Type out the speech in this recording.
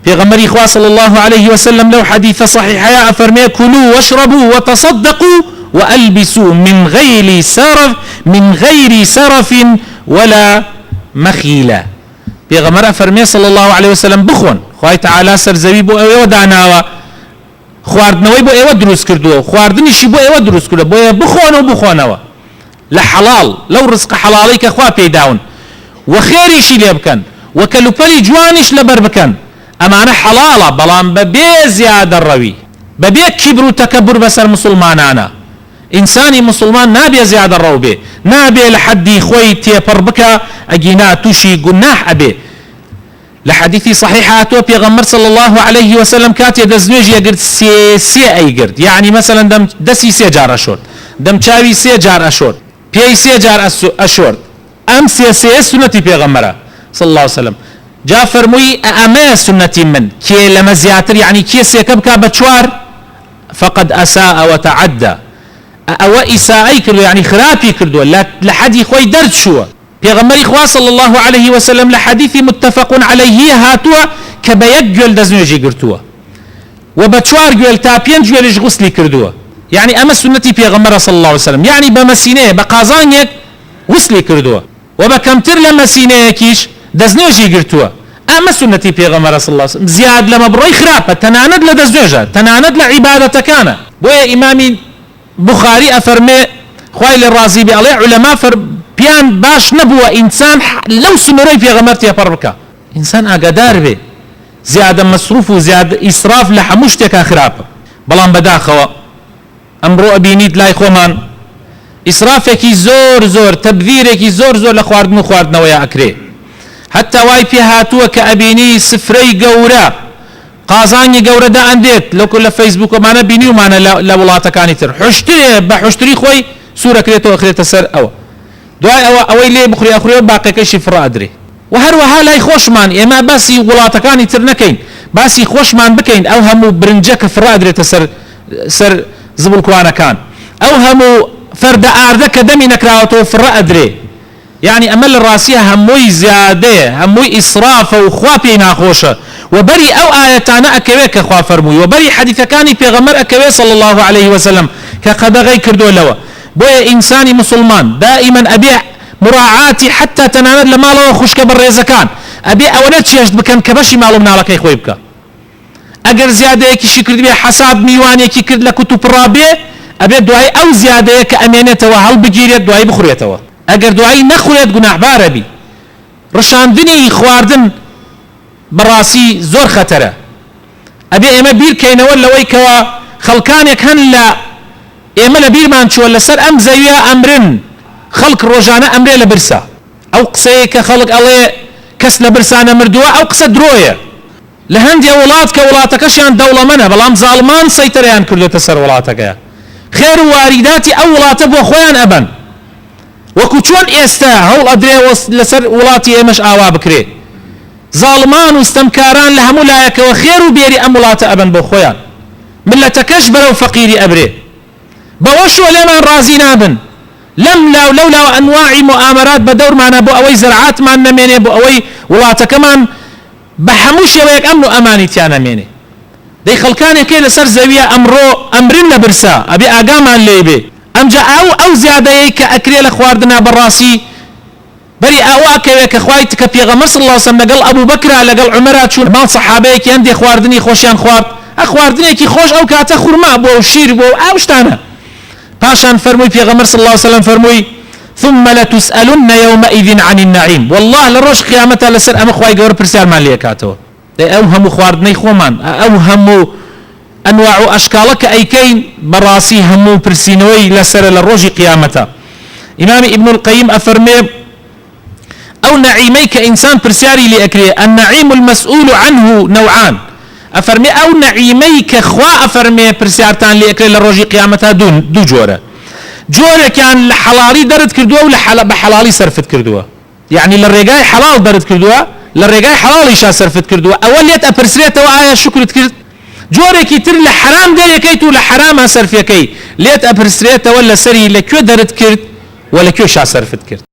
پیغمبری خوا صلی الله عليه وسلم لو حديث صحيح يا أفرمي كلوا واشربوا وتصدقوا وألبسوا من غير سرف ولا مخيلة. پیغمبر أفرمي صلى الله عليه وسلم بخون خوای تعالی سرزوی بو ایوه داناوه خواردنەوەی بۆ ئێوە دروست کردووە خواردنیشی بۆ ئێوە دروست کردووە بۆیە بخۆن و بخۆنەوە لە حەڵاڵ لەو ڕزق حەڵاڵی کە خوا پێداون و خێریشی لێ بکەن و کەلوپەلی جوانیش لەبەر بکەن ئەمانە حەڵاڵە بەڵام بەبێ زیادە ڕەوی بەبێ کیبر و تەکەبور بەسەر مسلمانانە ئینسانی مسلمان نابێ زیادە ڕەو بێ نابێ لە حەدی خۆی تێپەڕ بکە ئەگینا تووشی گوناح ئەبێ. لحديث صحيحات وبيغمر صلى الله عليه وسلم كاتي دزنوج يقرد سي اي قرد يعني مثلا دم دسي سي جار اشور دم چاوي سي جار اشور بي سي جار اشور ام سي سنتي بيغمره صلى الله عليه وسلم جا فرموي اما سنتي من كي لما زياتر يعني كي سي كبكا بچوار فقد اساء وتعدى او اساءي كردو يعني خرابي كردو لحدي خوي درد شو پیغمبری خوا صلی الله علیه وسلم لحدیثی متفق علیه هاتووە کە بە یەک گوێل دەستنوێژی گرتووە و بە چوار گوێل تا پێنج گوێلیش غوسلی کردووە يعني ئەمە سنەتی پێغەمبەرە صلی الله علیه وسلم يعني بە مەسینەیە بە قازانێک غوسلی کردووە و بە کەمتر لە مەسینەیەکیش دەستنوێژی گرتووە ئەمە سنەتی پێغەمبەرە صلی الله علیه وسلم زیاد لەمە بڕۆی خراپە تەنانەت لە دەستنوێژە تەنانەت لە عیبادەتەکانە بۆیە ئیمامی بخاری ئەفەرمێ خوای لێ ڕازی بێ ئەڵێ عولەما بيان باش نبوة إنسان لو سنوري في غمرت يا بربكا إنسان أقدار به زيادة مصروف وزيادة إسراف لحمشتك أخراب بلان بداخوا أمرو أبينيت لا يخومان إسرافك زور تبذيرك زور لخواردن ويا أكري حتى واي في هاتوا كأبيني سفري قورا قازاني قورا دا أنديت لو كل فيسبوك معنا بيني ومعنا لولاتا كاني تر بحشتري خوي سورة كريتو أخريتا سر أو دوای ئەوەی لێ بخوری ئەخوری باقیەکەیشی فڕا ئەدرێ و هەروەها لای خۆشمان ئێمە باسی وڵاتەکانی تر نەکەین باسی خۆشمان بکەین ئەو هەموو برنجە کە فڕا ئەدرێتە سەر زبڵکوانەکان ئەو هەموو فەردە ئاردە کە دەمی نەکراوەتەوە فڕا ئەدرێ یعنی ئەمە لە ڕاستیە هەمووی زیادەیە هەمووی ئیسرافە و خوا پێی ناخۆشە و بەری ئەو ئاەتانە ئەکەوێت کە خوا فەرمووی و بەری حەدیثەکانی پێغەمبەر ئەکەوێت صلی الله عليه وسلم کە قەدەغەی کردووە لەوە بويا إنساني مسلمان دائما أبيع مراعاتي حتى تناند لما لو خشك بالرزكان أبيع أولاد شيشت بكن كبشي معلوم نالك يخوي بك أجر زيادة يكي شكر بيه حساب ميواني يكي كرد لكتب رابع أبيع دعاي أو زيادة يكي أمينته وهل بجيريت دعاي بخوريته أجر دعاي نخوريت قناح باربي رشاندني خواردن براسي زور خطره أبيع إما بير كينا ولا ويكوا خلقانك هن لا ئێمە لە بیرمان چووە لەسەر ئەم زەویە ئەمرن خەڵک ڕۆژانە ئەمرێ لە برسا ئەو قسەیە کە خەڵک ئەڵێ کەس لە برسانە مردووە ئەو قسە درۆیە لە هەندێک وڵات کە وڵاتەکەشیان دەوڵەمەنە بەڵام زاڵمان سەیتەرەیان کردوێتە سەر وڵاتەکەیە خێر و واریداتی ئەو وڵاتە بۆ خۆیان ئەبەن وەکو چۆن ئێستا هەوڵ ئەدرێ لەسەر وڵاتی ئێمەش ئاوا بکرێ زاڵمان و ستەمکاران لە هەموو لایەکەوە خێر و بێری ئەم وڵاتە ئەبەن بۆ خۆیان ملەتەکەش بەرەو فەقیری ئەبرێ بوشو لما رازي نابن لولا انواع مؤامرات بدور معنا بو اوي زرعات ما نميني بو اوي ولاتا كمان بحموش يويك امنو اماني تيانا ميني دي خلقاني كي لسر زاوية امرنا برسا ابي اقامان ليبي ام جاء او زيادة يك اكري لخواردنا بالراسي بري اواكي ويك اخوايتك بيغمر صلى الله عليه وسلم لقل ابو بكر لقل عمرات شو مال صحابيك يندي خواردني خوشيان خوارد اخواردني كي خوش او كاتا خورما بو شير بو اوشتانا باشان فرموي پیغمبر صلى الله عليه وسلم فرموي ثم لتسألن يومئذ عن النعيم والله لروش قيامتها لسر ام خواي گور پرسیار مان ليكاتو او همو خواردني خومان او همو انواع اشكالك ايكين براسي همو پرسينوي لسر لروج قيامتها امام ابن القيم افرمي او نعيميك انسان پرسياري لأكري النعيم المسؤول عنه نوعان أفرمي أو نعيميك خوا أفرمي برسيارتان لأكل للروجي قيامتها دو جورة كان لحلالي درد كردوها ولا بحلالي صرفت كردوها يعني للرقاي حلال درد كردوها للرقاي حلالي شا صرفت كردوها أوليت أبرسريتها وآية شكر كرد جورة كي تر لحرام دي يكيتو لحرام صرف يكي ليت أبرسريتها ولا سري لكيو درد كرد ولا كيو شا صرفت كرد